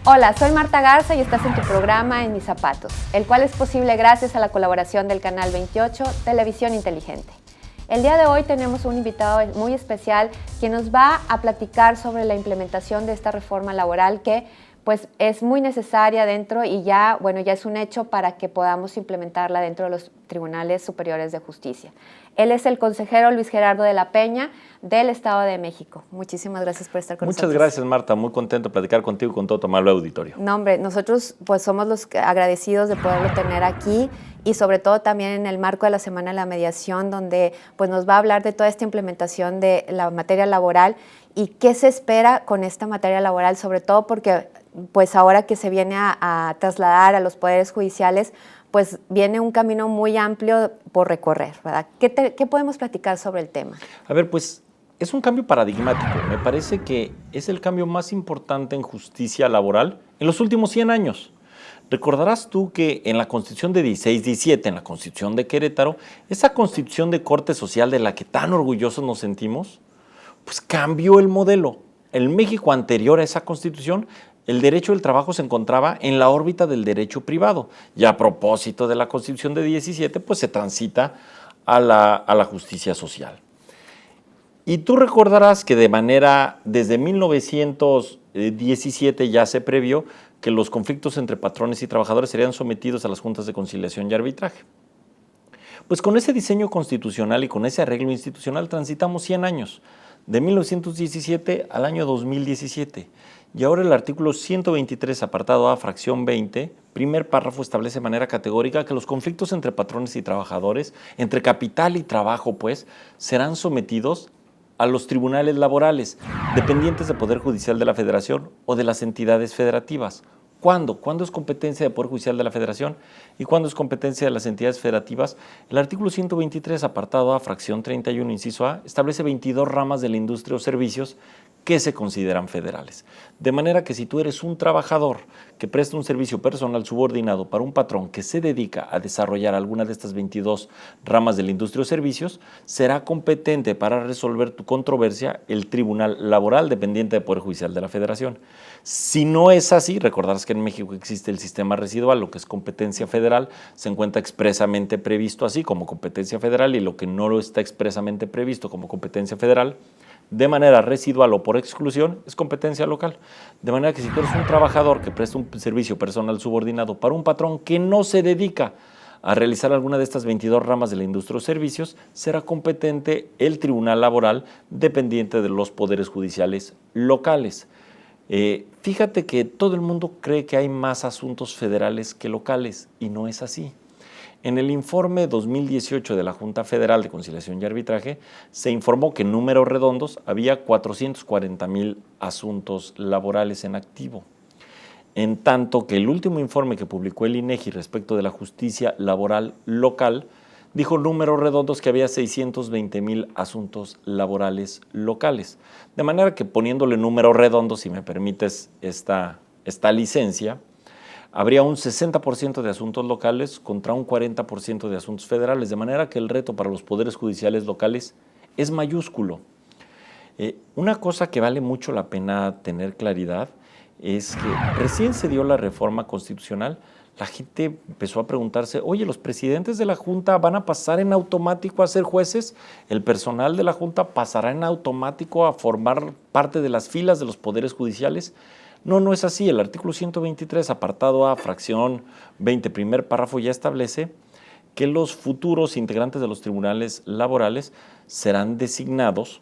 Hola, soy Marta Garza y estás en tu programa En Mis Zapatos, el cual es posible gracias a la colaboración del Canal 28, Televisión Inteligente. El día de hoy tenemos un invitado muy especial que nos va a platicar sobre la implementación de esta reforma laboral que pues es muy necesaria dentro y ya es un hecho para que podamos implementarla dentro de los tribunales superiores de justicia. Él es el consejero Luis Gerardo de la Peña del Estado de México. Muchísimas gracias por estar con nosotros. Muchas gracias, Marta. Muy contento de platicar contigo y con todo tu amable auditorio. No, hombre, nosotros pues somos los agradecidos de poderlo tener aquí y sobre todo también en el marco de la Semana de la Mediación, donde pues nos va a hablar de toda esta implementación de la materia laboral y qué se espera con esta materia laboral, sobre todo porque pues ahora que se viene a trasladar a los poderes judiciales, pues viene un camino muy amplio por recorrer, ¿verdad? ¿Qué podemos platicar sobre el tema? A ver, pues es un cambio paradigmático. Me parece que es el cambio más importante en justicia laboral en los últimos 100 años. Recordarás tú que en la Constitución de 1617, en la Constitución de Querétaro, esa Constitución de corte social de la que tan orgullosos nos sentimos, pues cambió el modelo. En México anterior a esa Constitución, el derecho del trabajo se encontraba en la órbita del derecho privado. Y a propósito de la Constitución de 17, pues se transita a la justicia social. Y tú recordarás que desde 1917 ya se previó que los conflictos entre patrones y trabajadores serían sometidos a las juntas de conciliación y arbitraje. Pues con ese diseño constitucional y con ese arreglo institucional transitamos 100 años, de 1917 al año 2017. Y ahora el artículo 123, apartado A, fracción 20, primer párrafo, establece de manera categórica que los conflictos entre patrones y trabajadores, entre capital y trabajo, pues, serán sometidos a los tribunales laborales, dependientes del Poder Judicial de la Federación o de las entidades federativas. ¿Cuándo? ¿Cuándo es competencia del Poder Judicial de la Federación y cuándo es competencia de las entidades federativas? El artículo 123, apartado A, fracción 31, inciso A, establece 22 ramas de la industria o servicios que se consideran federales. De manera que si tú eres un trabajador que presta un servicio personal subordinado para un patrón que se dedica a desarrollar alguna de estas 22 ramas de la industria o servicios, será competente para resolver tu controversia el Tribunal Laboral dependiente del Poder Judicial de la Federación. Si no es así, recordarás que en México existe el sistema residual, lo que es competencia federal, se encuentra expresamente previsto así como competencia federal y lo que no lo está expresamente previsto como competencia federal, de manera residual o por exclusión, es competencia local. De manera que si tú eres un trabajador que presta un servicio personal subordinado para un patrón que no se dedica a realizar alguna de estas 22 ramas de la industria o servicios, será competente el Tribunal Laboral dependiente de los poderes judiciales locales. Fíjate que todo el mundo cree que hay más asuntos federales que locales y no es así. En el informe 2018 de la Junta Federal de Conciliación y Arbitraje se informó que en números redondos había 440,000 asuntos laborales en activo. En tanto que el último informe que publicó el INEGI respecto de la justicia laboral local dijo números redondos que había 620,000 asuntos laborales locales. De manera que poniéndole números redondos, si me permites esta licencia, habría un 60% de asuntos locales contra un 40% de asuntos federales, de manera que el reto para los poderes judiciales locales es mayúsculo. Una cosa que vale mucho la pena tener claridad es que recién se dio la reforma constitucional, la gente empezó a preguntarse, oye, ¿los presidentes de la Junta van a pasar en automático a ser jueces? ¿El personal de la Junta pasará en automático a formar parte de las filas de los poderes judiciales? No, no es así. El artículo 123, apartado A, fracción 20, primer párrafo, ya establece que los futuros integrantes de los tribunales laborales serán designados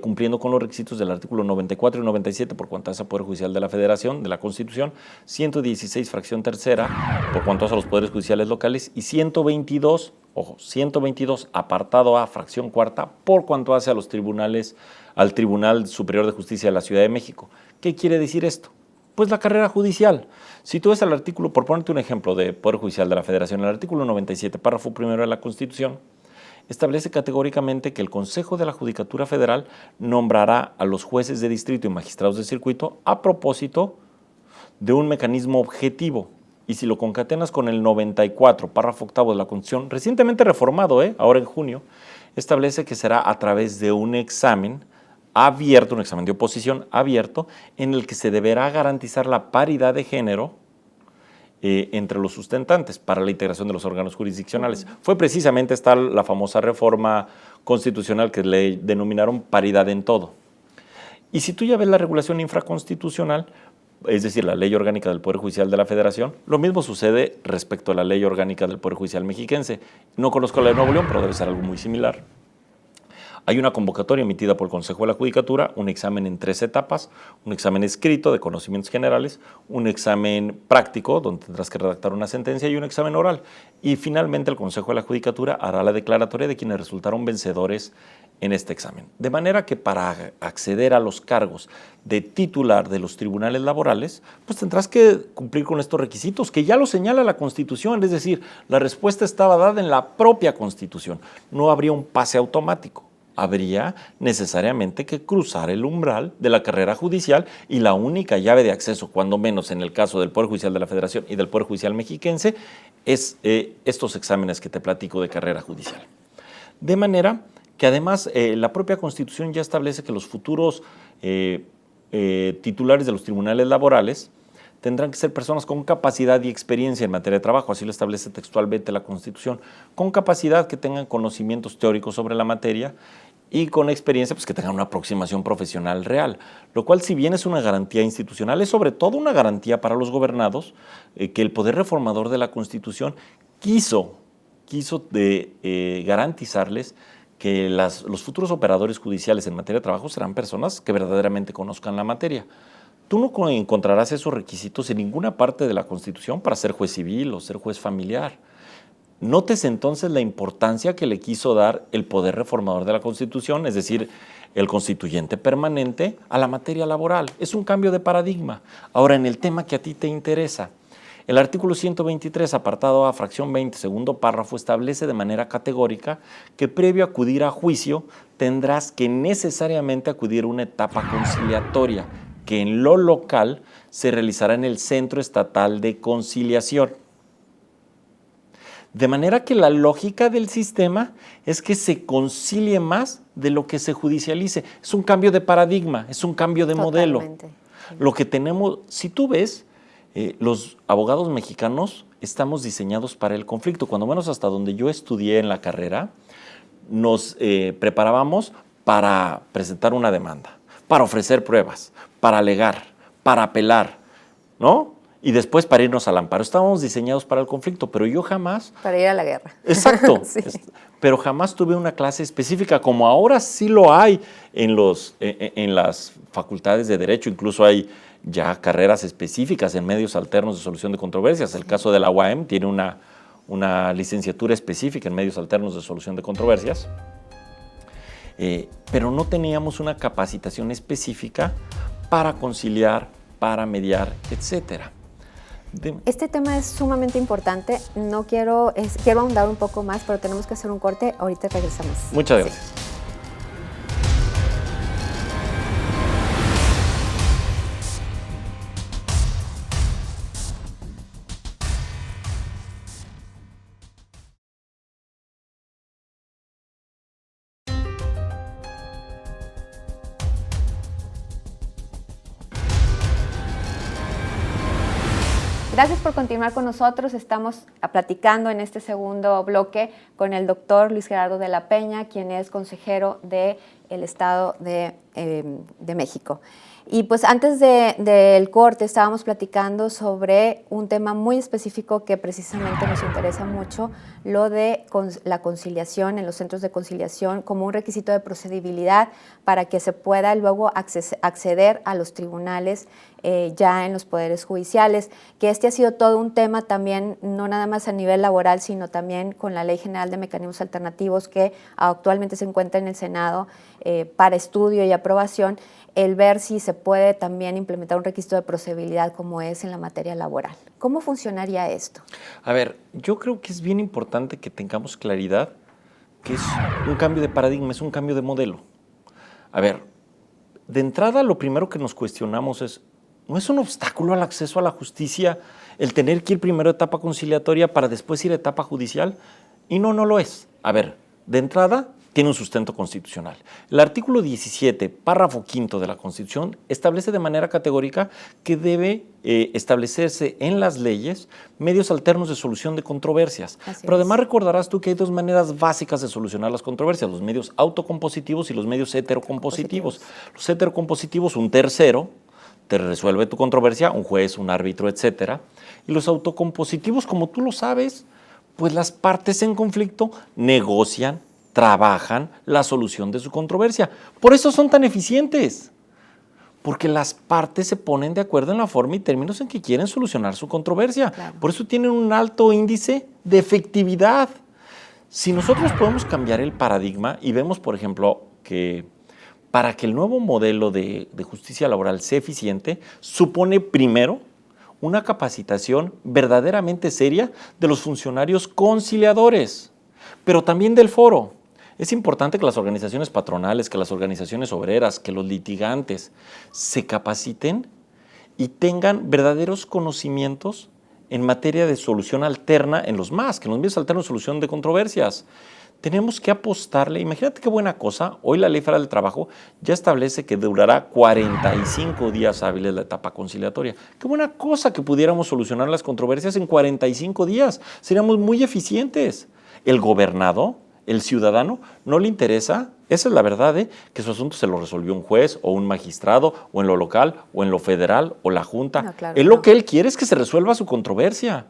cumpliendo con los requisitos del artículo 94 y 97 por cuanto hace al Poder Judicial de la Federación, de la Constitución, 116, fracción tercera, por cuanto hace a los poderes judiciales locales, y 122, ojo, 122, apartado A, fracción cuarta, por cuanto hace a los tribunales, al Tribunal Superior de Justicia de la Ciudad de México. ¿Qué quiere decir esto? Pues la carrera judicial. Si tú ves el artículo, por ponerte un ejemplo de Poder Judicial de la Federación, el artículo 97, párrafo primero de la Constitución, establece categóricamente que el Consejo de la Judicatura Federal nombrará a los jueces de distrito y magistrados de circuito a propósito de un mecanismo objetivo. Y si lo concatenas con el 94, párrafo octavo de la Constitución, recientemente reformado, ahora en junio, establece que será a través de un examen abierto, un examen de oposición abierto, en el que se deberá garantizar la paridad de género entre los sustentantes para la integración de los órganos jurisdiccionales. Fue precisamente esta la famosa reforma constitucional que le denominaron paridad en todo. Y si tú ya ves la regulación infraconstitucional, es decir, la Ley Orgánica del Poder Judicial de la Federación, lo mismo sucede respecto a la Ley Orgánica del Poder Judicial Mexiquense. No conozco la de Nuevo León, pero debe ser algo muy similar. Hay una convocatoria emitida por el Consejo de la Judicatura, un examen en 3 etapas, un examen escrito de conocimientos generales, un examen práctico, donde tendrás que redactar una sentencia, y un examen oral. Y finalmente el Consejo de la Judicatura hará la declaratoria de quienes resultaron vencedores en este examen. De manera que para acceder a los cargos de titular de los tribunales laborales, pues tendrás que cumplir con estos requisitos, que ya lo señala la Constitución, es decir, la respuesta estaba dada en la propia Constitución. No habría un pase automático. Habría necesariamente que cruzar el umbral de la carrera judicial, y la única llave de acceso, cuando menos en el caso del Poder Judicial de la Federación y del Poder Judicial Mexiquense, es estos exámenes que te platico de carrera judicial. De manera que además la propia Constitución ya establece que los futuros titulares de los tribunales laborales tendrán que ser personas con capacidad y experiencia en materia de trabajo, así lo establece textualmente la Constitución, con capacidad, que tengan conocimientos teóricos sobre la materia, y con experiencia, pues que tengan una aproximación profesional real, lo cual, si bien es una garantía institucional, es sobre todo una garantía para los gobernados, que el poder reformador de la Constitución quiso garantizarles que los futuros operadores judiciales en materia de trabajo serán personas que verdaderamente conozcan la materia. Tú no encontrarás esos requisitos en ninguna parte de la Constitución para ser juez civil o ser juez familiar. Notes entonces la importancia que le quiso dar el poder reformador de la Constitución, es decir, el constituyente permanente, a la materia laboral. Es un cambio de paradigma. Ahora, en el tema que a ti te interesa, el artículo 123, apartado A, fracción 20, segundo párrafo, establece de manera categórica que previo a acudir a juicio tendrás que necesariamente acudir a una etapa conciliatoria, que en lo local se realizará en el Centro Estatal de Conciliación. De manera que la lógica del sistema es que se concilie más de lo que se judicialice. Es un cambio de paradigma, es un cambio de modelo. Lo que tenemos, si tú ves, los abogados mexicanos estamos diseñados para el conflicto. Cuando menos hasta donde yo estudié en la carrera, nos preparábamos para presentar una demanda, para ofrecer pruebas, para alegar, para apelar, ¿no? Y después para irnos al amparo. Estábamos diseñados para el conflicto, pero yo jamás... Para ir a la guerra. Exacto. Sí. Pero jamás tuve una clase específica, como ahora sí lo hay en las facultades de Derecho. Incluso hay ya carreras específicas en medios alternos de solución de controversias. El caso de la UAM tiene una licenciatura específica en medios alternos de solución de controversias. Pero no teníamos una capacitación específica para conciliar, para mediar, etcétera. Este tema es sumamente importante. Quiero ahondar un poco más, pero tenemos que hacer un corte. Ahorita regresamos. Muchas gracias. Sí. Gracias por continuar con nosotros. Estamos platicando en este segundo bloque con el doctor Luis Gerardo de la Peña, quien es consejero del Estado de México. Y pues antes del corte estábamos platicando sobre un tema muy específico que precisamente nos interesa mucho, lo de la conciliación en los centros de conciliación como un requisito de procedibilidad para que se pueda luego acceder a los tribunales ya en los poderes judiciales, que este ha sido todo un tema también, no nada más a nivel laboral, sino también con la Ley General de Mecanismos Alternativos que actualmente se encuentra en el Senado para estudio y aprobación, el ver si se puede también implementar un requisito de procedibilidad como es en la materia laboral. ¿Cómo funcionaría esto? A ver, yo creo que es bien importante que tengamos claridad que es un cambio de paradigma, es un cambio de modelo. A ver, de entrada lo primero que nos cuestionamos es, ¿no es un obstáculo al acceso a la justicia el tener que ir primero a etapa conciliatoria para después ir a etapa judicial? Y no lo es. A ver, de entrada, tiene un sustento constitucional. El artículo 17, párrafo quinto de la Constitución, establece de manera categórica que debe establecerse en las leyes medios alternos de solución de controversias. Pero además recordarás tú que hay dos maneras básicas de solucionar las controversias, los medios autocompositivos y los medios heterocompositivos. Los heterocompositivos, un tercero te resuelve tu controversia, un juez, un árbitro, etcétera. Y los autocompositivos, como tú lo sabes, pues las partes en conflicto negocian, trabajan la solución de su controversia. Por eso son tan eficientes, porque las partes se ponen de acuerdo en la forma y términos en que quieren solucionar su controversia. Claro. Por eso tienen un alto índice de efectividad. Si nosotros podemos cambiar el paradigma y vemos, por ejemplo, que para que el nuevo modelo de justicia laboral sea eficiente, supone primero una capacitación verdaderamente seria de los funcionarios conciliadores, pero también del foro. Es importante que las organizaciones patronales, que las organizaciones obreras, que los litigantes se capaciten y tengan verdaderos conocimientos en materia de solución alterna en los MAS, que en los medios alternos de solución de controversias. Tenemos que apostarle, imagínate qué buena cosa, hoy la Ley Federal del Trabajo ya establece que durará 45 días hábiles la etapa conciliatoria. Qué buena cosa que pudiéramos solucionar las controversias en 45 días, seríamos muy eficientes. El gobernado, el ciudadano, no le interesa, esa es la verdad, que su asunto se lo resolvió un juez o un magistrado, o en lo local, o en lo federal, o la Junta. No, claro, lo que él quiere es que se resuelva su controversia.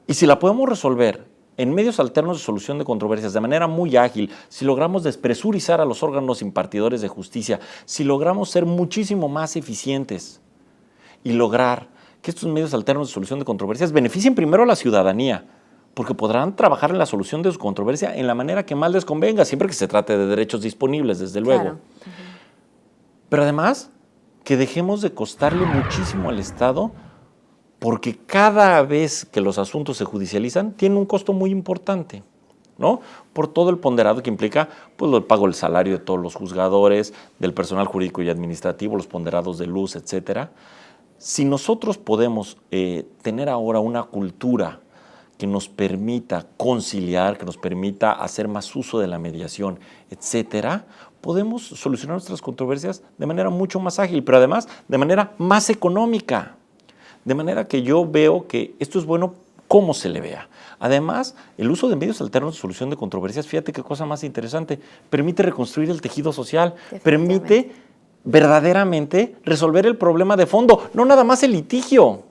Y si la podemos resolver en medios alternos de solución de controversias de manera muy ágil, si logramos despresurizar a los órganos impartidores de justicia, si logramos ser muchísimo más eficientes y lograr que estos medios alternos de solución de controversias beneficien primero a la ciudadanía, porque podrán trabajar en la solución de su controversia en la manera que más les convenga, siempre que se trate de derechos disponibles, desde luego. Claro. Pero además, que dejemos de costarle muchísimo al Estado, porque cada vez que los asuntos se judicializan, tiene un costo muy importante, ¿no? Por todo el ponderado que implica pues, el pago del salario de todos los juzgadores, del personal jurídico y administrativo, los ponderados de luz, etcétera. Si nosotros podemos tener ahora una cultura que nos permita conciliar, que nos permita hacer más uso de la mediación, etcétera, podemos solucionar nuestras controversias de manera mucho más ágil, pero además de manera más económica. De manera que yo veo que esto es bueno cómo se le vea. Además, el uso de medios alternos de solución de controversias, fíjate qué cosa más interesante, permite reconstruir el tejido social, permite verdaderamente resolver el problema de fondo, no nada más el litigio.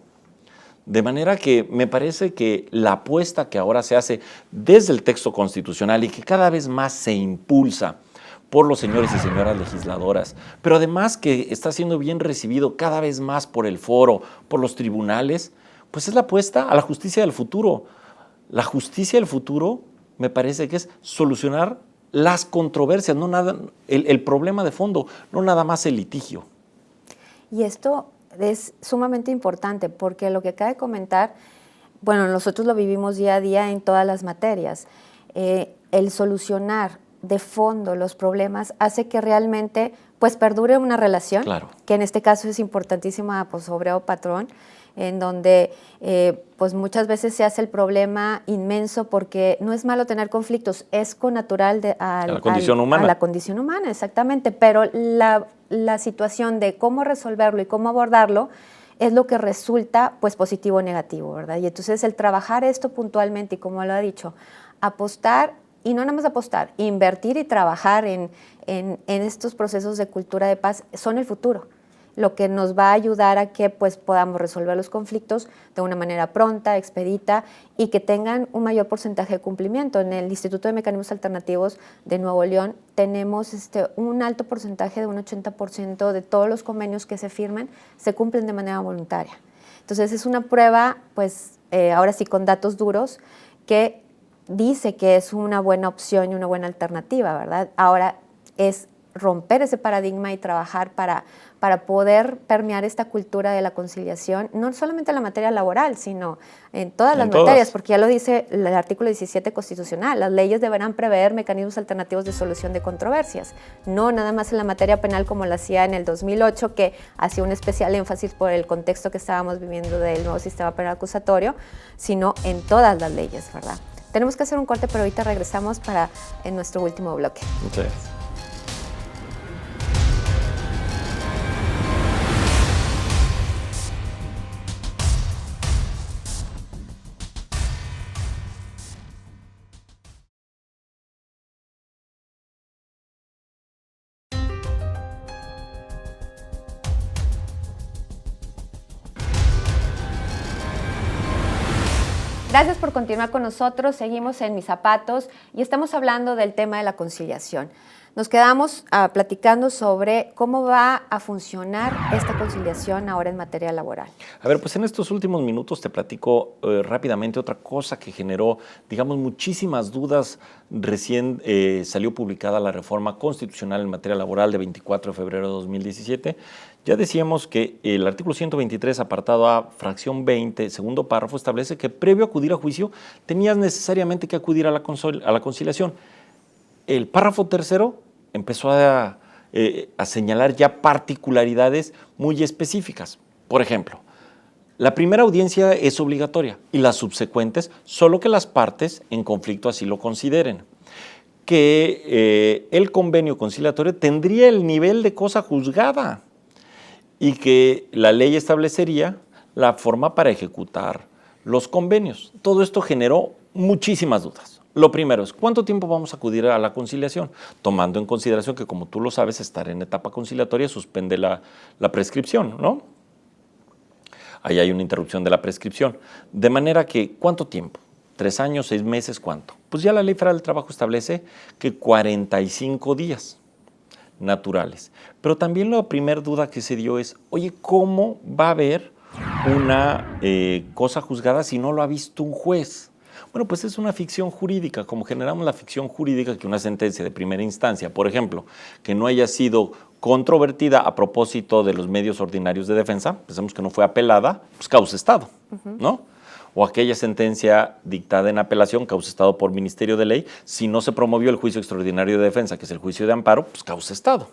De manera que me parece que la apuesta que ahora se hace desde el texto constitucional y que cada vez más se impulsa por los señores y señoras legisladoras, pero además que está siendo bien recibido cada vez más por el foro, por los tribunales, pues es la apuesta a la justicia del futuro. La justicia del futuro me parece que es solucionar las controversias, no nada, el problema de fondo, no nada más el litigio. Y esto es sumamente importante porque lo que acaba de comentar, bueno, nosotros lo vivimos día a día en todas las materias. El solucionar de fondo los problemas hace que realmente pues perdure una relación, claro, que en este caso es importantísima, pues obrero-patrón, en donde pues muchas veces se hace el problema inmenso porque no es malo tener conflictos, es connatural a la condición humana. A la condición humana, exactamente, pero la situación de cómo resolverlo y cómo abordarlo es lo que resulta pues positivo o negativo, ¿verdad? Y entonces el trabajar esto puntualmente y como lo ha dicho, apostar, y no nada más apostar, invertir y trabajar en estos procesos de cultura de paz son el futuro, lo que nos va a ayudar a que pues, podamos resolver los conflictos de una manera pronta, expedita y que tengan un mayor porcentaje de cumplimiento. En el Instituto de Mecanismos Alternativos de Nuevo León tenemos un alto porcentaje de un 80% de todos los convenios que se firman se cumplen de manera voluntaria. Entonces es una prueba, pues ahora sí con datos duros, que dice que es una buena opción y una buena alternativa, ¿verdad? Ahora es romper ese paradigma y trabajar para poder permear esta cultura de la conciliación, no solamente en la materia laboral, sino en todas las materias, porque ya lo dice el artículo 17 constitucional, las leyes deberán prever mecanismos alternativos de solución de controversias, no nada más en la materia penal como lo hacía en el 2008, que hacía un especial énfasis por el contexto que estábamos viviendo del nuevo sistema penal acusatorio, sino en todas las leyes, ¿verdad? Tenemos que hacer un corte, pero ahorita regresamos en nuestro último bloque. Muchas gracias. Gracias por continuar con nosotros. Seguimos en Mis Zapatos y estamos hablando del tema de la conciliación. Nos quedamos platicando sobre cómo va a funcionar esta conciliación ahora en materia laboral. A ver, pues en estos últimos minutos te platico rápidamente otra cosa que generó, digamos, muchísimas dudas. Recién salió publicada la reforma constitucional en materia laboral de 24 de febrero de 2017. Ya decíamos que el artículo 123, apartado A, fracción 20, segundo párrafo, establece que previo a acudir a juicio tenías necesariamente que acudir a la conciliación. El párrafo tercero empezó a señalar ya particularidades muy específicas. Por ejemplo, la primera audiencia es obligatoria y las subsecuentes solo que las partes en conflicto así lo consideren. Que el convenio conciliatorio tendría el nivel de cosa juzgada y que la ley establecería la forma para ejecutar los convenios. Todo esto generó muchísimas dudas. Lo primero es, ¿cuánto tiempo vamos a acudir a la conciliación? Tomando en consideración que, como tú lo sabes, estar en etapa conciliatoria suspende la prescripción, ¿no? Ahí hay una interrupción de la prescripción. De manera que, ¿cuánto tiempo? 3 años, 6 meses, ¿cuánto? Pues ya la Ley Federal del Trabajo establece que 45 días naturales. Pero también la primera duda que se dio es, oye, ¿cómo va a haber una cosa juzgada si no lo ha visto un juez? Bueno, pues es una ficción jurídica, como generamos la ficción jurídica que una sentencia de primera instancia, por ejemplo, que no haya sido controvertida a propósito de los medios ordinarios de defensa, pensemos que no fue apelada, pues causa estado, ¿no? O aquella sentencia dictada en apelación, causa estado por Ministerio de Ley, si no se promovió el juicio extraordinario de defensa, que es el juicio de amparo, pues causa estado,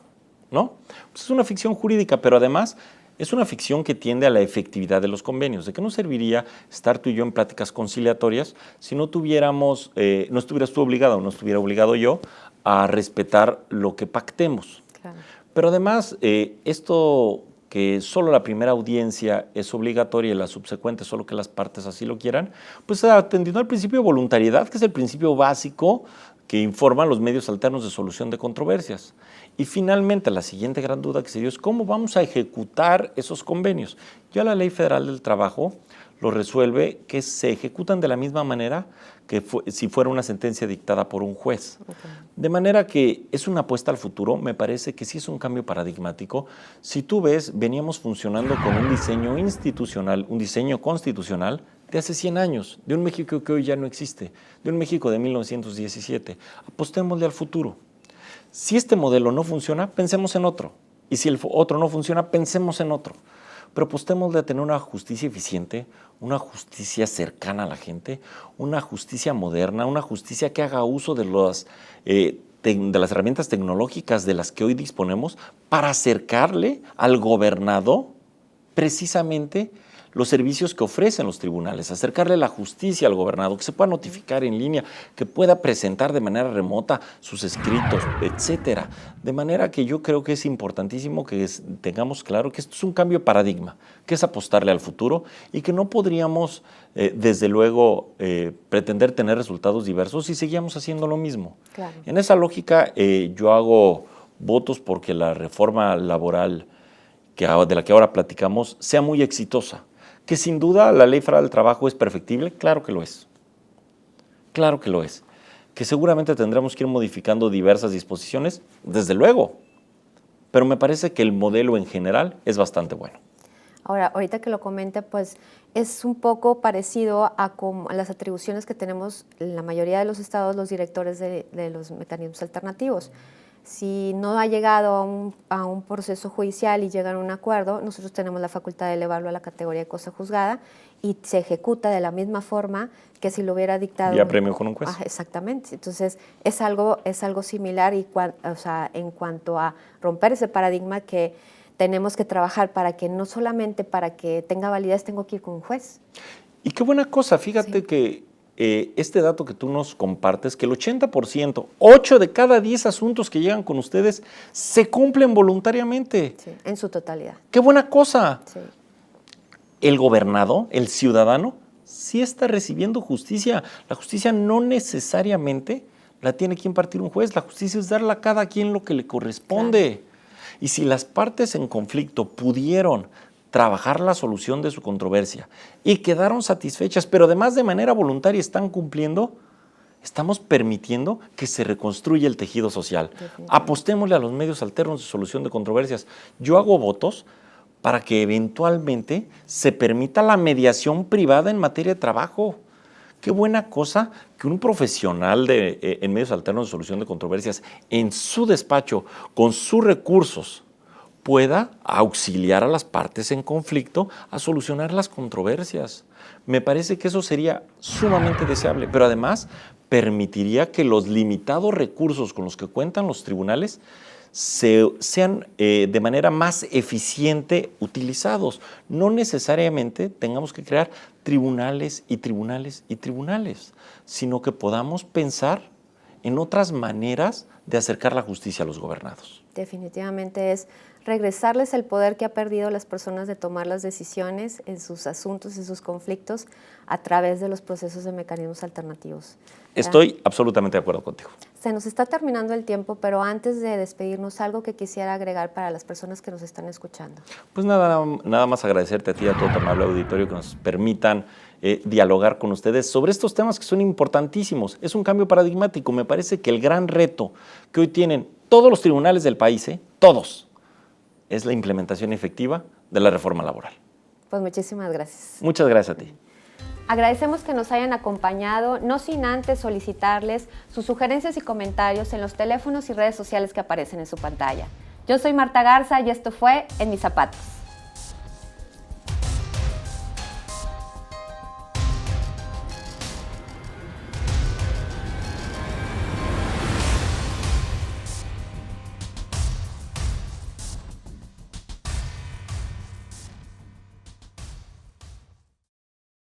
¿no? Pues es una ficción jurídica, pero además es una ficción que tiende a la efectividad de los convenios. ¿De qué nos serviría estar tú y yo en pláticas conciliatorias si no tuviéramos, no estuvieras tú obligado o no estuviera obligado yo a respetar lo que pactemos? Claro. Pero además, esto que solo la primera audiencia es obligatoria y la subsecuente solo que las partes así lo quieran, pues atendiendo al principio de voluntariedad, que es el principio básico que informan los medios alternos de solución de controversias. Y finalmente, la siguiente gran duda que se dio es cómo vamos a ejecutar esos convenios. Ya la Ley Federal del Trabajo lo resuelve que se ejecutan de la misma manera que si fuera una sentencia dictada por un juez. Okay. De manera que es una apuesta al futuro, me parece que sí es un cambio paradigmático. Si tú ves, veníamos funcionando con un diseño institucional, un diseño constitucional de hace 100 años, de un México que hoy ya no existe, de un México de 1917. Apostémosle al futuro. Si este modelo no funciona, pensemos en otro. Y si el otro no funciona, pensemos en otro. Pero apostémosle a tener una justicia eficiente, una justicia cercana a la gente, una justicia moderna, una justicia que haga uso de las herramientas tecnológicas de las que hoy disponemos para acercarle al gobernado precisamente los servicios que ofrecen los tribunales, acercarle la justicia al gobernado, que se pueda notificar en línea, que pueda presentar de manera remota sus escritos, etcétera. De manera que yo creo que es importantísimo que tengamos claro que esto es un cambio de paradigma, que es apostarle al futuro y que no podríamos, desde luego, pretender tener resultados diversos si seguíamos haciendo lo mismo. Claro. En esa lógica, yo hago votos porque la reforma laboral de la que ahora platicamos sea muy exitosa. Que sin duda la Ley Federal del Trabajo es perfectible, claro que lo es. Claro que lo es. Que seguramente tendremos que ir modificando diversas disposiciones, desde luego. Pero me parece que el modelo en general es bastante bueno. Ahora, ahorita que lo comente, pues es un poco parecido a las atribuciones que tenemos en la mayoría de los estados los directores de los mecanismos alternativos. Si no ha llegado a un proceso judicial y llegan a un acuerdo, nosotros tenemos la facultad de elevarlo a la categoría de cosa juzgada y se ejecuta de la misma forma que si lo hubiera dictado. Vía premio con un juez. Exactamente. Entonces, es algo similar en cuanto a romper ese paradigma que tenemos que trabajar para que no solamente para que tenga validez tengo que ir con un juez. Y qué buena cosa, fíjate que este dato que tú nos compartes, que el 80%, 8 de cada 10 asuntos que llegan con ustedes se cumplen voluntariamente. Sí, en su totalidad. ¡Qué buena cosa! Sí. El gobernado, el ciudadano, sí está recibiendo justicia. La justicia no necesariamente la tiene que impartir un juez. La justicia es darle a cada quien lo que le corresponde. Claro. Y si las partes en conflicto pudieron trabajar la solución de su controversia y quedaron satisfechas, pero además de manera voluntaria están cumpliendo, estamos permitiendo que se reconstruya el tejido social. Apostémosle a los medios alternos de solución de controversias. Yo hago votos para que eventualmente se permita la mediación privada en materia de trabajo. Qué buena cosa que un profesional en medios alternos de solución de controversias en su despacho, con sus recursos, pueda auxiliar a las partes en conflicto a solucionar las controversias. Me parece que eso sería sumamente deseable, pero además permitiría que los limitados recursos con los que cuentan los tribunales sean de manera más eficiente utilizados. No necesariamente tengamos que crear tribunales y tribunales y tribunales, sino que podamos pensar en otras maneras de acercar la justicia a los gobernados. Definitivamente es regresarles el poder que ha perdido las personas de tomar las decisiones en sus asuntos, en sus conflictos, a través de los procesos de mecanismos alternativos. Estoy absolutamente de acuerdo contigo. Se nos está terminando el tiempo, pero antes de despedirnos, algo que quisiera agregar para las personas que nos están escuchando. Pues nada más agradecerte a ti y a todo tu amable auditorio que nos permitan dialogar con ustedes sobre estos temas que son importantísimos. Es un cambio paradigmático. Me parece que el gran reto que hoy tienen todos los tribunales del país, todos, es la implementación efectiva de la reforma laboral. Pues muchísimas gracias. Muchas gracias a ti. Agradecemos que nos hayan acompañado, no sin antes solicitarles sus sugerencias y comentarios en los teléfonos y redes sociales que aparecen en su pantalla. Yo soy Marta Garza y esto fue En Mis Zapatos.